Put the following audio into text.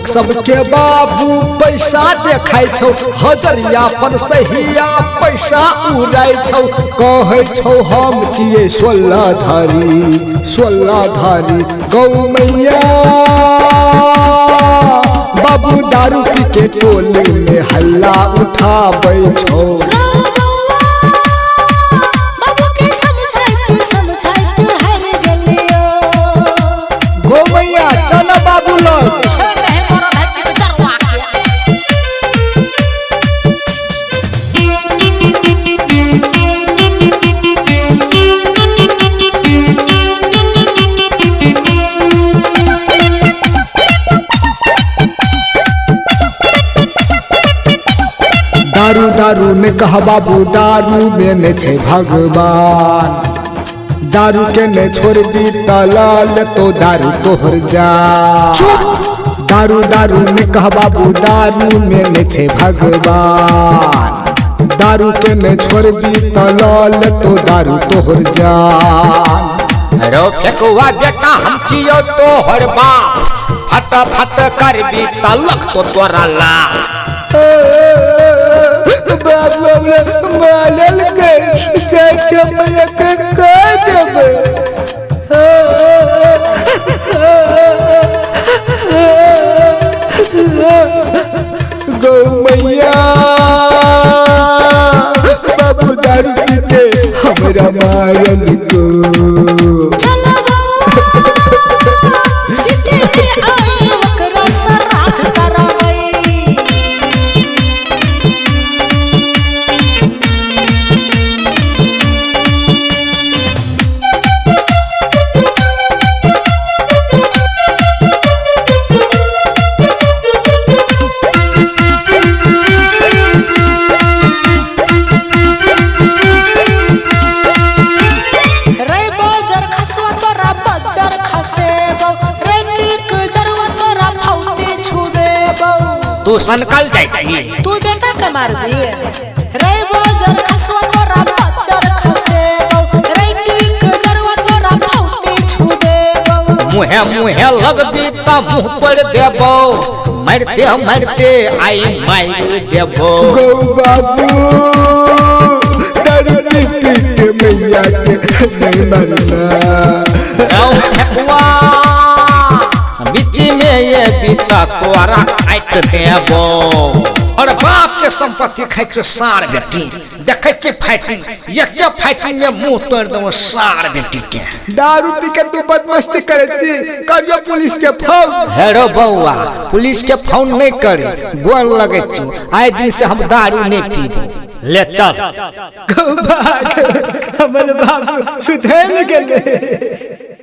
सबके बाबू पैसा देखाय छौ हजरिया पन सहिया पैसा उड़ाय छौ कहै छौ हम छियै 16 धारी गौ मैया बाबू दारू पी के टोली में हल्ला उठाबै छौ गौ मैया चल बाबू लोग दारू में कह बाबू दारू में न छे भगवान दारू के न छोड़ दी तलाल तो दारू तोहर जा दारू में कह बाबू दारू में न छे भगवान दारू के न छोड़ दी तलाल तो दारू तोहर जा रो फेकुआ बेटा हम छियो तोहर बाप फट करबी तलक तो तोरा ला बाबू हमरा मानल गए चाचा मैया के कह देबे गौ मैया बाबू दारू पी के हमरा मारल को तू सनकल जाई तू बेटा के मारबी रे बजर खसवा तोरा बच्चर खसेबो रे टिक जरवा तोरा फौती छुबेबो मुहे लगबी त मुंह पर देबो मरते आई मार देबो गौ बाबू दारू पी के मैया के नहीं मरना रौ फेकुआ बीच में ये बीता तोरा काट देबो और बाप के संपत्ति खाइ के सार बेटी देखे के फाइटिंग में मुंह तोड़ देबो सार बेटी के दारू पी के तू बदमाशी करे छी करियो पुलिस के फोन हेरो बउआ पुलिस के फोन नहीं करे गोल लगे छी आए दिन से हम दारू नहीं पीबो ले चल हमर बाबू सुधर गेले।